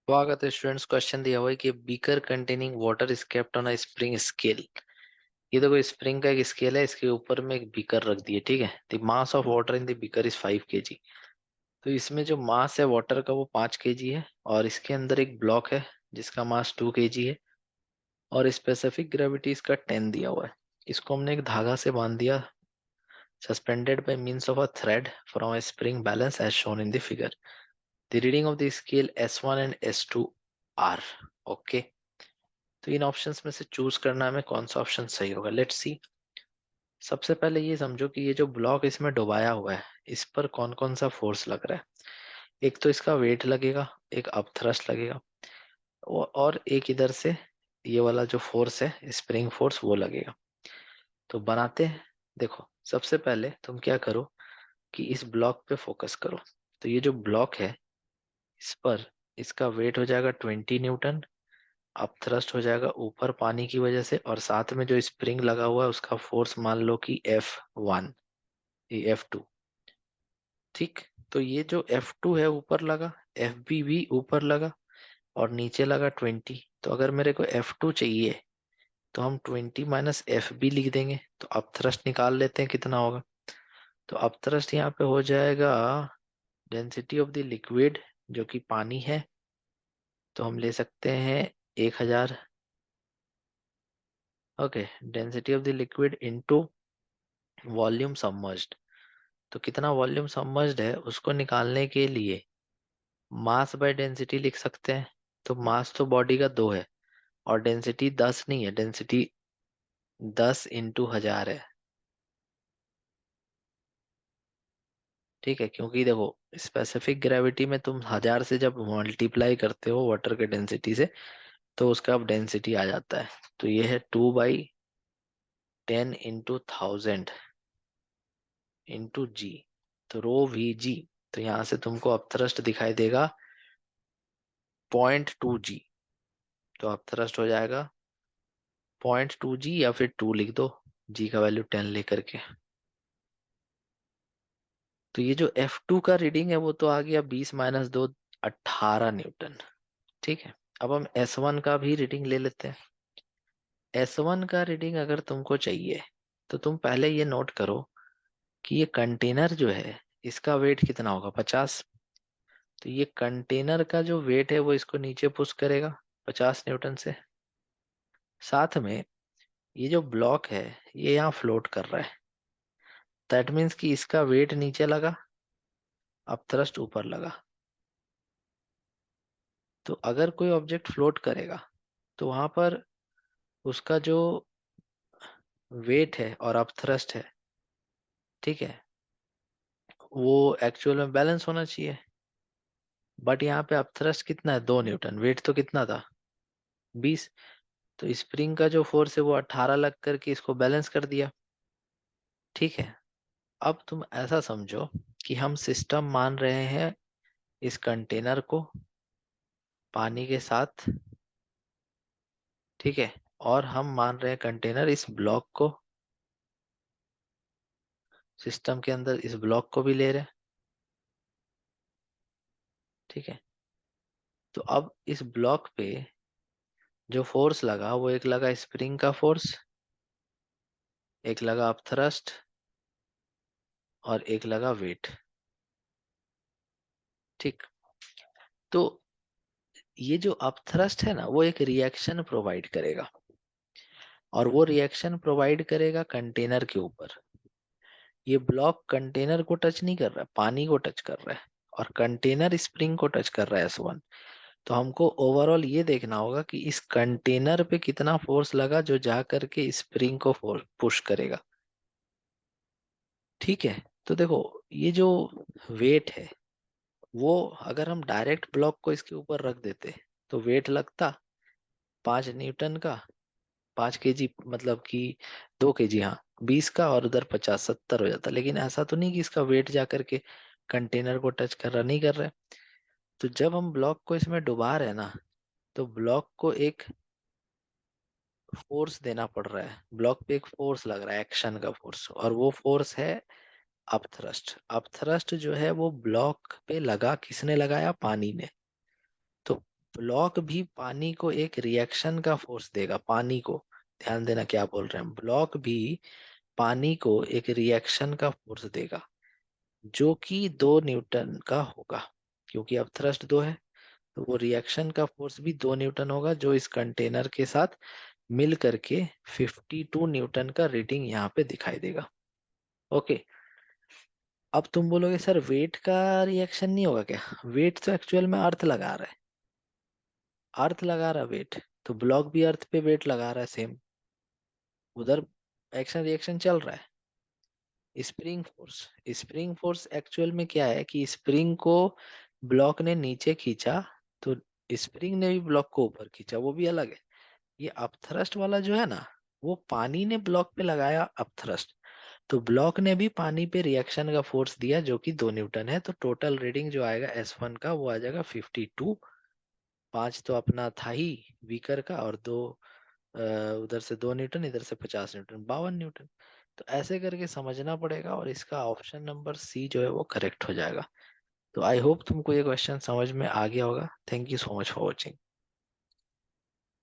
स्वागत है students. Question दिया हुआ है कि beaker containing water is kept on a spring scale. ये देखो स्प्रिंग का एक स्केल है, इसके ऊपर में एक बीकर रख दिए। ठीक है, the mass of water in the beaker is 5 kg। तो इसमें जो मास है वाटर का वो 5 kg है, और इसके अंदर एक ब्लॉक है जिसका मास 2 kg है, और स्पेसिफिक ग्रेविटी इसका 10 दिया हुआ है। इसको हमने एक धागा से बांध दिया, suspended by means of a thread from a spring balance as shown in the figure. The reading of the scale S1 and S2 are. Okay, तो इन ऑप्शंस में से चूज करना हमें कौन सा ऑप्शन सही होगा। Let's see. सबसे पहले ये समझो कि ये जो ब्लॉक इसमें डुबाया हुआ है, इस पर कौन कौन सा फोर्स लग रहा है। एक तो इसका वेट लगेगा, एक अपथ्रस्ट लगेगा, और एक इधर से ये वाला जो फोर्स है स्प्रिंग फोर्स वो लगेगा। तो बनाते हैं। देखो सबसे पहले तुम क्या करो कि इस ब्लॉक पे फोकस करो। तो ये जो ब्लॉक है इस पर इसका वेट हो जाएगा 20 न्यूटन, अब थ्रस्ट हो जाएगा ऊपर पानी की वजह से, और साथ में जो स्प्रिंग लगा हुआ है उसका फोर्स मान लो कि F1, ये F2। ठीक, तो ये जो F2 है ऊपर लगा, FB भी ऊपर लगा, और नीचे लगा 20। तो अगर मेरे को F2 चाहिए तो हम 20 - FB लिख देंगे। तो अब थ्रस्ट निकाल लेते हैं कितना होगा। तो अब थ्रस्ट यहाँ पे हो जाएगा डेंसिटी ऑफ द लिक्विड जो कि पानी है, तो हम ले सकते हैं 1000। Okay, density of the liquid into volume submerged. तो कितना वॉल्यूम सबमर्ज्ड है उसको निकालने के लिए मास बाय डेंसिटी लिख सकते हैं। तो मास तो बॉडी का 2 है, और डेंसिटी 10 नहीं है, डेंसिटी 10 × 1000 है। ठीक है, क्योंकि देखो स्पेसिफिक ग्रेविटी में तुम 1000 से जब मल्टीप्लाई करते हो वाटर के डेंसिटी से, तो उसका अब डेंसिटी आ जाता है। तो ये है 2/10 × 1000 इंटू जी। तो ρVg। तो यहाँ से तुमको अब थ्रस्ट दिखाई देगा 0.2 g। तो अब थ्रस्ट हो जाएगा 0.2 g, या फिर 2 लिख दो, जी का वैल्यू 10 लेकर के। तो ये जो F2 का रीडिंग है वो तो आ गया 20 - 2 18 न्यूटन। ठीक है, अब हम S1 का भी रीडिंग ले लेते हैं। S1 का रीडिंग अगर तुमको चाहिए तो तुम पहले ये नोट करो कि ये कंटेनर जो है इसका वेट कितना होगा, 50। तो ये कंटेनर का जो वेट है वो इसको नीचे पुश करेगा 50 न्यूटन से। साथ में ये जो ब्लॉक है ये यहाँ फ्लोट कर रहा है, दैट मीन्स कि इसका वेट नीचे लगा, अब थ्रस्ट ऊपर लगा। तो अगर कोई ऑब्जेक्ट फ्लोट करेगा तो वहां पर उसका जो वेट है और अब थ्रस्ट है, ठीक है, वो एक्चुअल में बैलेंस होना चाहिए। बट यहाँ पे अब थ्रस्ट कितना है, 2 न्यूटन, वेट तो कितना था, 20। तो स्प्रिंग का जो फोर्स है वो 18 लग करके इसको बैलेंस कर दिया। ठीक है, अब तुम ऐसा समझो कि हम सिस्टम मान रहे हैं इस कंटेनर को पानी के साथ। ठीक है, और हम मान रहे हैं कंटेनर इस ब्लॉक को, सिस्टम के अंदर इस ब्लॉक को भी ले रहे हैं। ठीक है, तो अब इस ब्लॉक पे जो फोर्स लगा वो एक लगा स्प्रिंग का फोर्स, एक लगा अपथ्रस्ट, और एक लगा वेट। ठीक, तो ये जो अपथ्रस्ट है ना वो एक रिएक्शन प्रोवाइड करेगा, और वो रिएक्शन प्रोवाइड करेगा कंटेनर के ऊपर। ये ब्लॉक कंटेनर को टच नहीं कर रहा है, पानी को टच कर रहा है, और कंटेनर स्प्रिंग को टच कर रहा है S1। तो हमको ओवरऑल ये देखना होगा कि इस कंटेनर पे कितना फोर्स लगा जो जा करके स्प्रिंग को पुश करेगा। ठीक है, तो देखो ये जो वेट है वो अगर हम डायरेक्ट ब्लॉक को इसके ऊपर रख देते तो वेट लगता 5 न्यूटन का, 5 kg, मतलब कि 2 kg, हाँ 20 का, और उधर 50, 70 हो जाता। लेकिन ऐसा तो नहीं कि इसका वेट जा करके कंटेनर को टच कर रहा, नहीं कर रहा है। तो जब हम ब्लॉक को इसमें डुबा रहे हैं ना, तो ब्लॉक को एक फोर्स देना पड़ रहा है, ब्लॉक पे एक फोर्स लग रहा है, एक्शन का फोर्स, और वो फोर्स है अपथ्रस्ट। अपथ्रस्ट जो है वो ब्लॉक पे लगा, किसने लगाया, पानी ने। तो ब्लॉक भी पानी को एक रिएक्शन का फोर्स देगा, पानी को, ध्यान देना क्या बोल रहे हैं, ब्लॉक भी पानी को एक रिएक्शन का फोर्स देगा जो कि 2 न्यूटन का होगा, क्योंकि अब थ्रस्ट 2 है, तो वो रिएक्शन का फोर्स भी 2 न्यूटन होगा, जो इस कंटेनर के साथ मिल करके 52 न्यूटन का रीडिंग यहाँ पे दिखाई देगा। ओके, अब तुम बोलोगे सर वेट का रिएक्शन नहीं होगा क्या? वेट तो एक्चुअल में अर्थ लगा रहा है, अर्थ लगा रहा है वेट, तो ब्लॉक भी अर्थ पे वेट लगा रहा है सेम, उधर एक्शन रिएक्शन चल रहा है। Spring force, spring force actual में क्या है कि स्प्रिंग को ब्लॉक ने नीचे खींचा, तो स्प्रिंग ने भी ब्लॉक को ऊपर खींचा, वो भी अलग है। ये अपथ्रस्ट वाला जो है ना, वो पानी ने ब्लॉक पे लगाया अपथ्रस्ट, तो ब्लॉक ने भी पानी पे रिएक्शन का फोर्स दिया जो कि 2 न्यूटन है, तो टोटल रीडिंग जो आएगा S1 का वो आ जाएगा 52। 5 तो अपना था ही बीकर का, और 2 उधर से 2 न्यूटन, इधर से 50 न्यूटन, 52 न्यूटन। तो ऐसे करके समझना पड़ेगा, और इसका ऑप्शन नंबर सी जो है वो करेक्ट हो जाएगा। तो आई होप तुमको ये क्वेश्चन समझ में आ गया होगा। Thank you so much for watching.